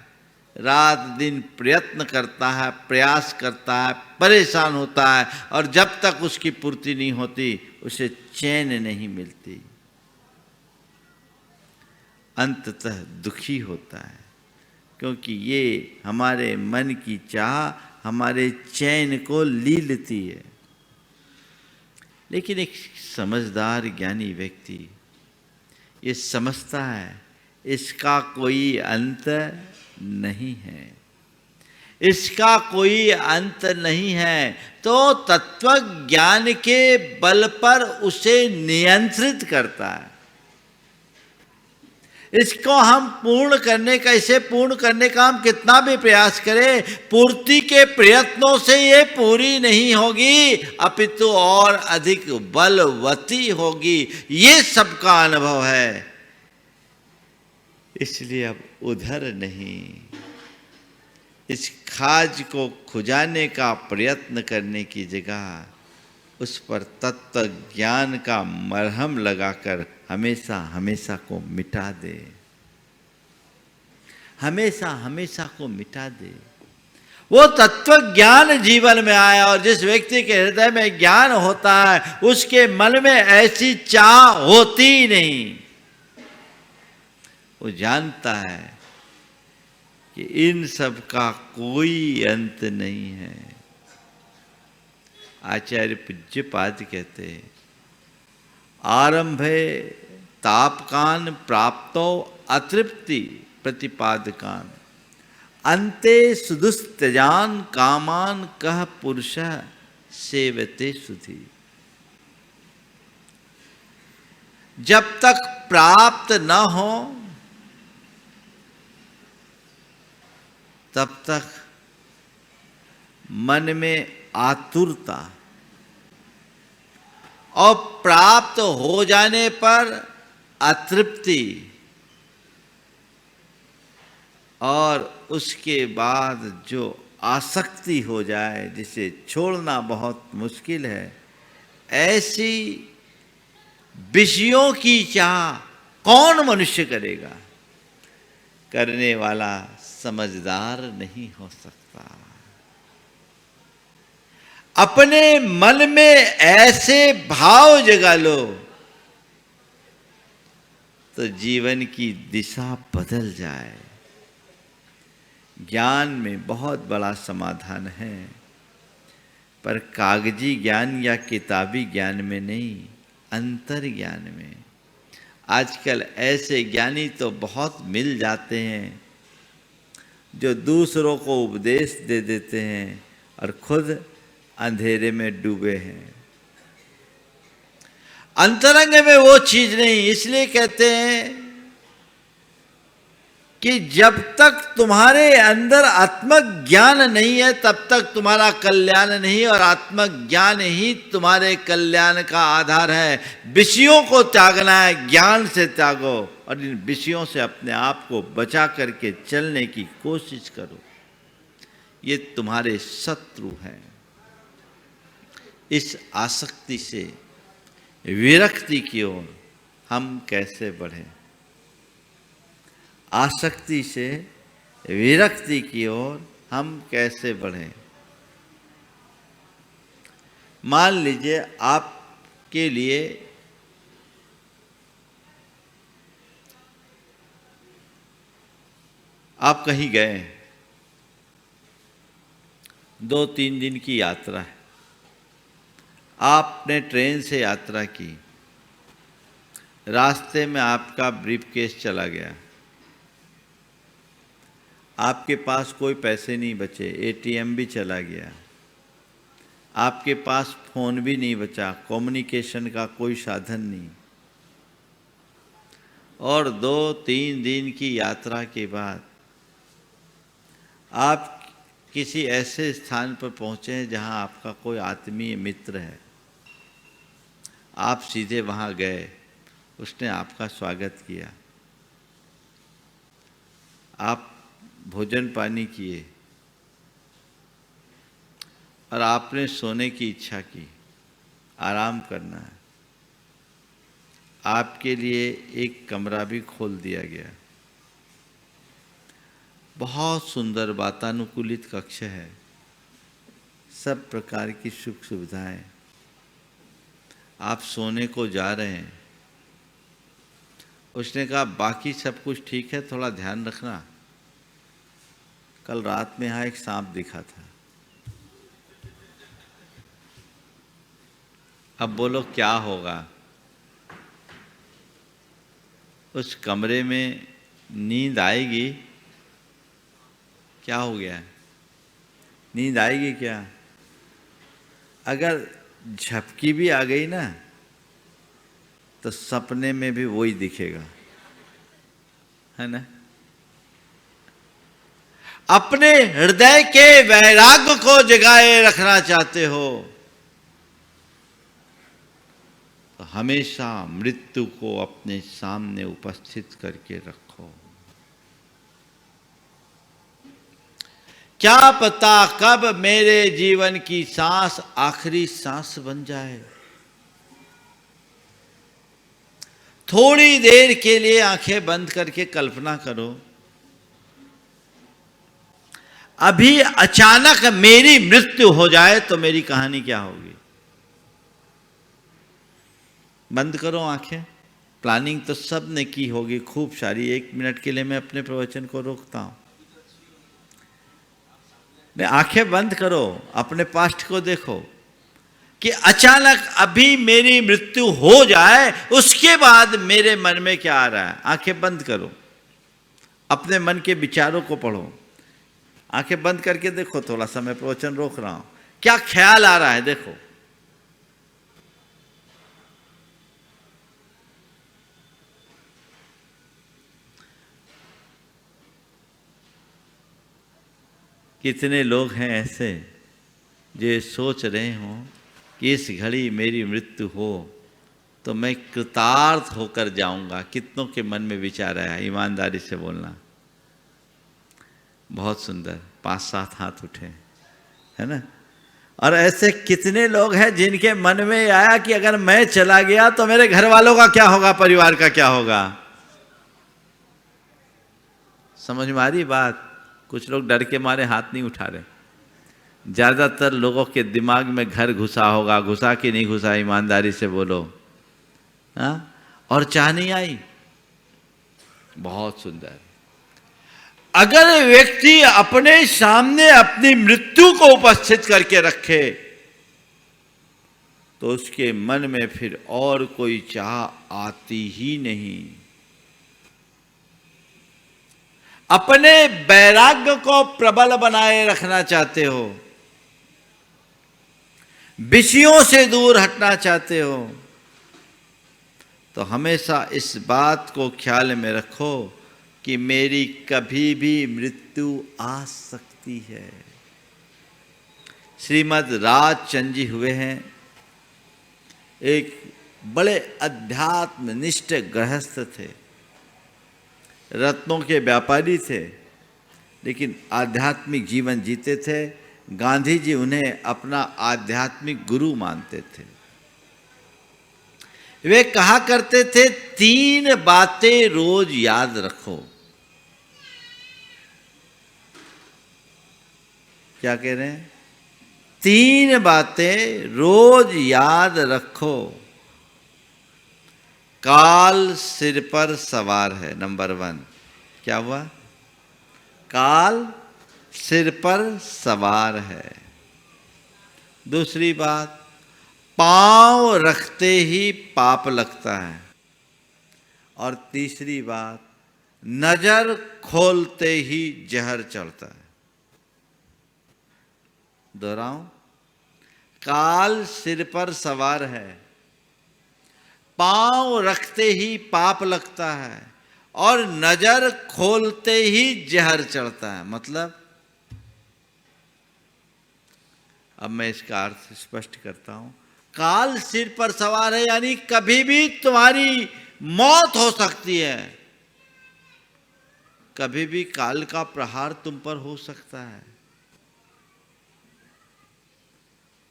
रात दिन प्रयत्न करता है, प्रयास करता है, परेशान होता है, और जब तक उसकी पूर्ति नहीं होती उसे चैन नहीं मिलती, अंततः दुखी होता है। क्योंकि ये हमारे मन की चाह हमारे चैन को लीलती है। लेकिन एक समझदार ज्ञानी व्यक्ति ये समझता है इसका कोई अंत नहीं है, इसका कोई अंत नहीं है, तो तत्व ज्ञान के बल पर उसे नियंत्रित करता है। इसको हम पूर्ण करने का, इसे पूर्ण करने का हम कितना भी प्रयास करें, पूर्ति के प्रयत्नों से ये पूरी नहीं होगी, अपितु और अधिक बलवती होगी। ये सबका अनुभव है। इसलिए अब उधर नहीं, इस खाज को खुजाने का प्रयत्न करने की जगह उस पर तत्व ज्ञान का मरहम लगाकर हमेशा हमेशा को मिटा दे, हमेशा हमेशा को मिटा दे। वो तत्व ज्ञान जीवन में आया, और जिस व्यक्ति के हृदय में ज्ञान होता है उसके मन में ऐसी चाह होती ही नहीं। वो जानता है कि इन सब का कोई अंत नहीं है। आचार्य पूज्यपाद कहते हैं, आरंभे तापकान प्राप्तो अतृप्ति प्रतिपादकान, अंते सुदुस्त्यजान कामान कह पुरुष सेवते सुधि। जब तक प्राप्त न हो तब तक मन में आतुरता, और प्राप्त हो जाने पर अतृप्ति, और उसके बाद जो आसक्ति हो जाए जिसे छोड़ना बहुत मुश्किल है, ऐसी विषयों की चाह कौन मनुष्य करेगा? करने वाला समझदार नहीं हो सकता। अपने मन में ऐसे भाव जगा लो तो जीवन की दिशा बदल जाए। ज्ञान में बहुत बड़ा समाधान है, पर कागजी ज्ञान या किताबी ज्ञान में नहीं, अंतर ज्ञान में। आजकल ऐसे ज्ञानी तो बहुत मिल जाते हैं जो दूसरों को उपदेश दे देते हैं और खुद अंधेरे में डूबे हैं। अंतरंग में वो चीज नहीं। इसलिए कहते हैं कि जब तक तुम्हारे अंदर आत्मज्ञान नहीं है तब तक तुम्हारा कल्याण नहीं, और आत्मज्ञान ही तुम्हारे कल्याण का आधार है। विषयों को त्यागना है, ज्ञान से त्यागो, और इन विषयों से अपने आप को बचा करके चलने की कोशिश करो। ये तुम्हारे शत्रु हैं। इस आसक्ति से विरक्ति की ओर हम कैसे बढ़ें? आसक्ति से विरक्ति की ओर हम कैसे बढ़ें? मान लीजिए आपके लिए आप कहीं गए, 2-3 दिन की यात्रा है, आपने ट्रेन से यात्रा की, रास्ते में आपका ब्रीफकेस चला गया, आपके पास कोई पैसे नहीं बचे, एटीएम भी चला गया, आपके पास फ़ोन भी नहीं बचा, कम्युनिकेशन का कोई साधन नहीं, और 2-3 दिन की यात्रा के बाद आप किसी ऐसे स्थान पर पहुँचे हैं जहाँ आपका कोई आत्मीय मित्र है। आप सीधे वहाँ गए, उसने आपका स्वागत किया, आप भोजन पानी किए, और आपने सोने की इच्छा की, आराम करना है। आपके लिए एक कमरा भी खोल दिया गया, बहुत सुंदर वातानुकूलित कक्ष है, सब प्रकार की सुख सुविधाएं। आप सोने को जा रहे हैं, उसने कहा बाकी सब कुछ ठीक है, थोड़ा ध्यान रखना, कल रात में यहाँ एक सांप दिखा था। अब बोलो क्या होगा? उस कमरे में नींद आएगी? क्या हो गया? नींद आएगी क्या? अगर झपकी भी आ गई ना तो सपने में भी वही दिखेगा, है ना? अपने हृदय के वैराग्य को जगाए रखना चाहते हो तो हमेशा मृत्यु को अपने सामने उपस्थित करके रखो। क्या पता कब मेरे जीवन की सांस आखिरी सांस बन जाए। थोड़ी देर के लिए आंखें बंद करके कल्पना करो, अभी अचानक मेरी मृत्यु हो जाए तो मेरी कहानी क्या होगी। बंद करो आंखें। प्लानिंग तो सब ने की होगी खूब सारी। 1 मिनट के लिए मैं अपने प्रवचन को रोकता हूं। आंखें बंद करो, अपने पास्ट को देखो कि अचानक अभी मेरी मृत्यु हो जाए, उसके बाद मेरे मन में क्या आ रहा है। आंखें बंद करो, अपने मन के विचारों को पढ़ो। आंखें बंद करके देखो, थोड़ा सा मैं प्रवचन रोक रहा हूं, क्या ख्याल आ रहा है देखो। कितने लोग हैं ऐसे जो सोच रहे हों कि इस घड़ी मेरी मृत्यु हो तो मैं कृतार्थ होकर जाऊंगा। कितनों के मन में विचार आया? ईमानदारी से बोलना। बहुत सुंदर, 5-7 हाथ उठे, है ना? और ऐसे कितने लोग हैं जिनके मन में आया कि अगर मैं चला गया तो मेरे घर वालों का क्या होगा, परिवार का क्या होगा। समझ में आ रही बात? कुछ लोग डर के मारे हाथ नहीं उठा रहे। ज्यादातर लोगों के दिमाग में घर घुसा होगा। घुसा कि नहीं घुसा? ईमानदारी से बोलो। हाँ? और चाह नहीं आई? बहुत सुंदर। अगर व्यक्ति अपने सामने अपनी मृत्यु को उपस्थित करके रखे तो उसके मन में फिर और कोई चाह आती ही नहीं। अपने वैराग्य को प्रबल बनाए रखना चाहते हो, विषयों से दूर हटना चाहते हो तो हमेशा इस बात को ख्याल में रखो कि मेरी कभी भी मृत्यु आ सकती है। श्रीमद् राजचंद जी हुए हैं, एक बड़े अध्यात्मनिष्ठ गृहस्थ थे, रत्नों के व्यापारी थे, लेकिन आध्यात्मिक जीवन जीते थे। गांधी जी उन्हें अपना आध्यात्मिक गुरु मानते थे। वे कहा करते थे 3 बातें रोज याद रखो। क्या कह रहे हैं? 3 बातें रोज याद रखो। काल सिर पर सवार है, नंबर 1। क्या हुआ? काल सिर पर सवार है। दूसरी बात, पांव रखते ही पाप लगता है। और तीसरी बात, नजर खोलते ही जहर चढ़ता है। दोहराऊं, काल सिर पर सवार है, पांव रखते ही पाप लगता है और नजर खोलते ही जहर चढ़ता है। मतलब, अब मैं इसका अर्थ स्पष्ट करता हूं। काल सिर पर सवार है यानी कभी भी तुम्हारी मौत हो सकती है, कभी भी काल का प्रहार तुम पर हो सकता है।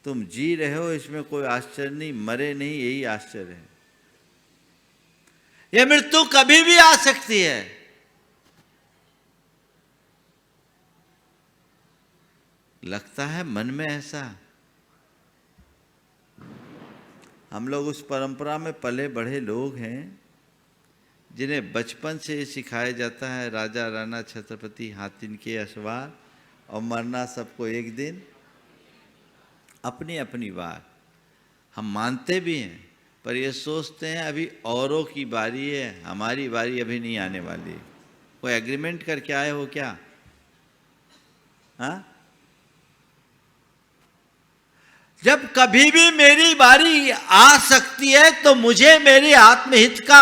तुम जी रहे हो, इसमें कोई आश्चर्य नहीं, मरे नहीं, यही आश्चर्य है। यह मृत्यु कभी भी आ सकती है। लगता है मन में ऐसा। हम लोग उस परंपरा में पले बढ़े लोग हैं जिन्हें बचपन से सिखाया जाता है राजा राणा छत्रपति हातिन के असवार और मरना सबको एक दिन। अपनी अपनी बात हम मानते भी हैं, पर ये सोचते हैं अभी औरों की बारी है, हमारी बारी अभी नहीं आने वाली। कोई एग्रीमेंट करके आए हो क्या? हाँ, जब कभी भी मेरी बारी आ सकती है तो मुझे मेरे आत्महित का,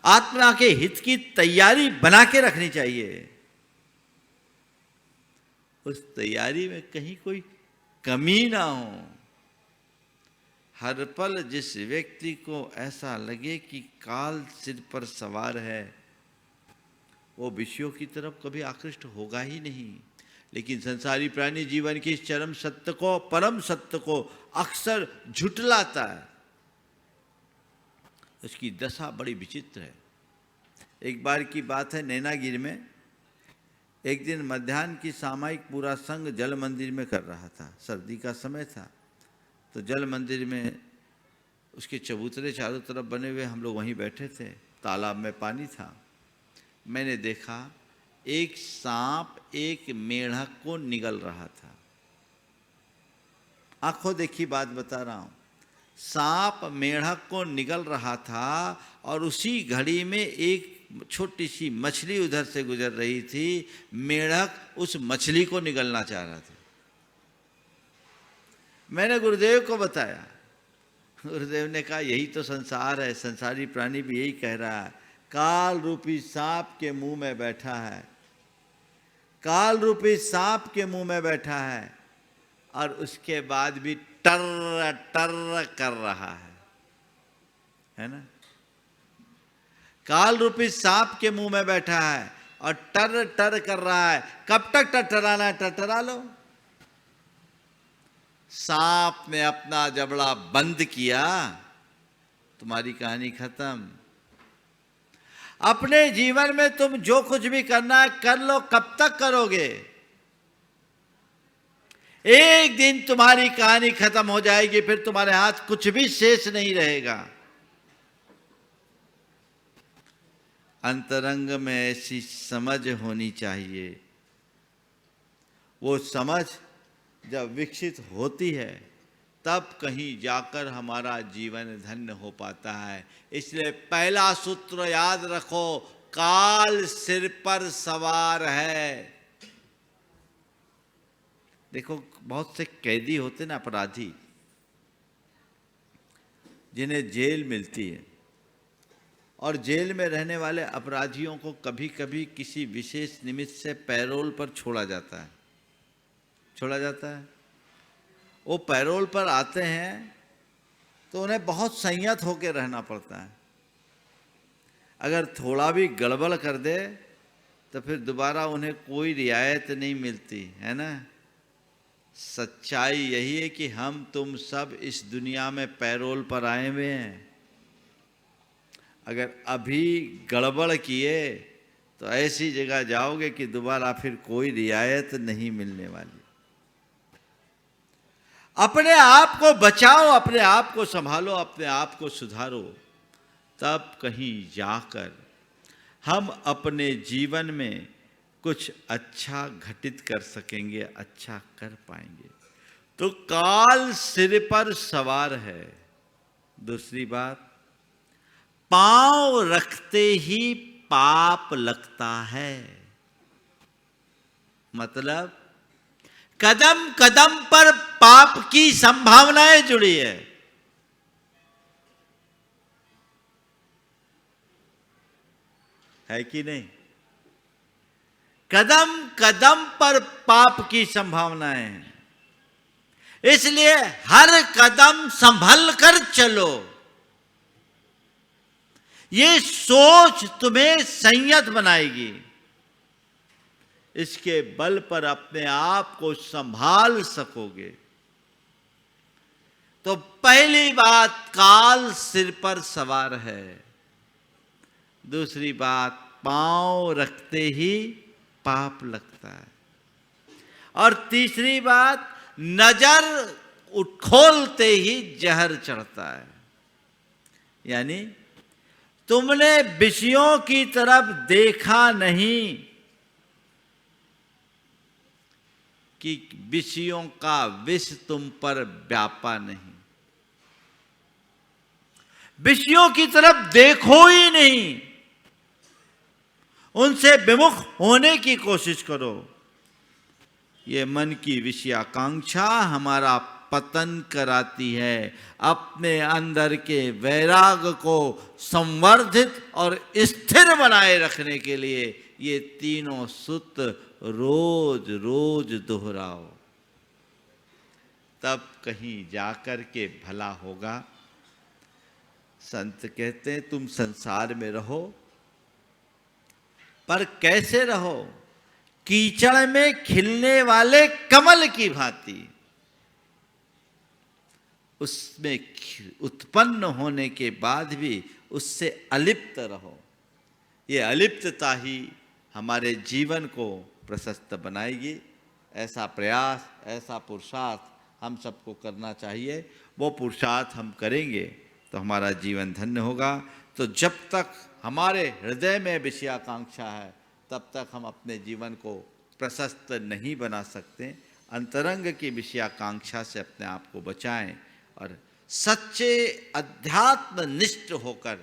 आत्मा के हित की तैयारी बना के रखनी चाहिए। उस तैयारी में कहीं कोई कमी ना हो। हर पल जिस व्यक्ति को ऐसा लगे कि काल सिर पर सवार है, वो विषयों की तरफ कभी आकृष्ट होगा ही नहीं। लेकिन संसारी प्राणी जीवन के इस चरम सत्य को, परम सत्य को अक्सर झुटलाता है। उसकी दशा बड़ी विचित्र है। एक बार की बात है, नैनागिरी में एक दिन मध्याह्न की सामायिक पूरा संघ जल मंदिर में कर रहा था। सर्दी का समय था, तो जल मंदिर में उसके चबूतरे चारों तरफ बने हुए, हम लोग वहीं बैठे थे। तालाब में पानी था। मैंने देखा एक सांप एक मेढक को निगल रहा था। आंखों देखी बात बता रहा हूं। सांप मेढक को निगल रहा था और उसी घड़ी में एक छोटी सी मछली उधर से गुजर रही थी। मेढक उस मछली को निगलना चाह रहा था। मैंने गुरुदेव को बताया। गुरुदेव ने कहा यही तो संसार है, संसारी प्राणी भी यही कह रहा है। काल रूपी सांप के मुंह में बैठा है, काल रूपी सांप के मुंह में बैठा है, और उसके बाद भी टर टर कर रहा है ना। काल रूपी सांप के मुंह में बैठा है और टर टर कर रहा है। कब तक टटराना है, टटरा लो। सांप ने अपना जबड़ा बंद किया, तुम्हारी कहानी खत्म। अपने जीवन में तुम जो कुछ भी करना है कर लो। कब तक करोगे? एक दिन तुम्हारी कहानी खत्म हो जाएगी, फिर तुम्हारे हाथ कुछ भी शेष नहीं रहेगा। अंतरंग में ऐसी समझ होनी चाहिए। वो समझ जब विकसित होती है तब कहीं जाकर हमारा जीवन धन्य हो पाता है। इसलिए पहला सूत्र याद रखो, काल सिर पर सवार है। देखो बहुत से कैदी होते ना, अपराधी, जिन्हें जेल मिलती है, और जेल में रहने वाले अपराधियों को कभी कभी किसी विशेष निमित्त से पैरोल पर छोड़ा जाता है। वो पैरोल पर आते हैं तो उन्हें बहुत संयत होकर रहना पड़ता है। अगर थोड़ा भी गड़बड़ कर दे तो फिर दोबारा उन्हें कोई रियायत नहीं मिलती है ना। सच्चाई यही है कि हम तुम सब इस दुनिया में पैरोल पर आए हुए हैं। अगर अभी गड़बड़ किए तो ऐसी जगह जाओगे कि दोबारा फिर कोई रियायत नहीं मिलने वाली। अपने आप को बचाओ, अपने आप को संभालो, अपने आप को सुधारो, तब कहीं जाकर हम अपने जीवन में कुछ अच्छा घटित कर सकेंगे, अच्छा कर पाएंगे। तो काल सिर पर सवार है। दूसरी बात, पांव रखते ही पाप लगता है। मतलब कदम कदम पर पाप की संभावनाएं जुड़ी है। है कि नहीं? कदम कदम पर पाप की संभावनाएं हैं। इसलिए हर कदम संभल कर चलो। ये सोच तुम्हें संयत बनाएगी। इसके बल पर अपने आप को संभाल सकोगे। तो पहली बात, काल सिर पर सवार है। दूसरी बात, पांव रखते ही पाप लगता है। और तीसरी बात, नजर खोलते ही जहर चढ़ता है। यानी तुमने विषयों की तरफ देखा नहीं, कि विषयों का विष तुम पर व्यापा नहीं, विषयों की तरफ देखो ही नहीं, उनसे विमुख होने की कोशिश करो। ये मन की विषयाकांक्षा हमारा पतन कराती है। अपने अंदर के वैराग को संवर्धित और स्थिर बनाए रखने के लिए ये तीनों सूत्र रोज रोज दोहराओ, तब कहीं जाकर के भला होगा। संत कहते हैं तुम संसार में रहो, पर कैसे रहो? कीचड़ में खिलने वाले कमल की भांति। उसमें उत्पन्न होने के बाद भी उससे अलिप्त रहो। ये अलिप्तता ही हमारे जीवन को प्रशस्त बनाएगी। ऐसा प्रयास, ऐसा पुरुषार्थ हम सबको करना चाहिए। वो पुरुषार्थ हम करेंगे तो हमारा जीवन धन्य होगा। तो जब तक हमारे हृदय में विषयाकांक्षा है, तब तक हम अपने जीवन को प्रशस्त नहीं बना सकते। अंतरंग की विषयाकांक्षा से अपने आप को बचाएं और सच्चे अध्यात्मनिष्ठ होकर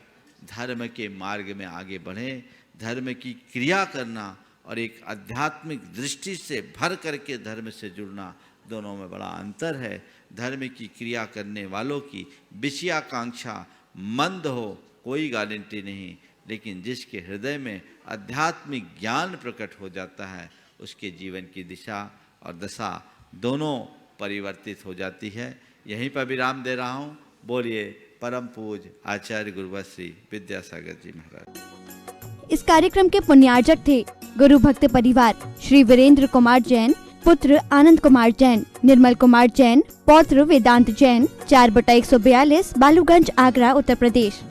धर्म के मार्ग में आगे बढ़ें। धर्म की क्रिया करना और एक आध्यात्मिक दृष्टि से भर करके धर्म से जुड़ना, दोनों में बड़ा अंतर है। धर्म की क्रिया करने वालों की विषयाकांक्षा मंद हो कोई गारंटी नहीं, लेकिन जिसके हृदय में आध्यात्मिक ज्ञान प्रकट हो जाता है, उसके जीवन की दिशा और दशा दोनों परिवर्तित हो जाती है। यहीं पर विराम दे रहा हूँ। बोलिए परम पूज्य आचार्य गुरुवर श्री विद्यासागर जी महाराज। इस कार्यक्रम के पुण्यार्जक थे गुरु भक्त परिवार श्री वीरेंद्र कुमार जैन, पुत्र आनंद कुमार जैन, निर्मल कुमार जैन, पौत्र वेदांत जैन, 4/142 बालूगंज, आगरा, उत्तर प्रदेश।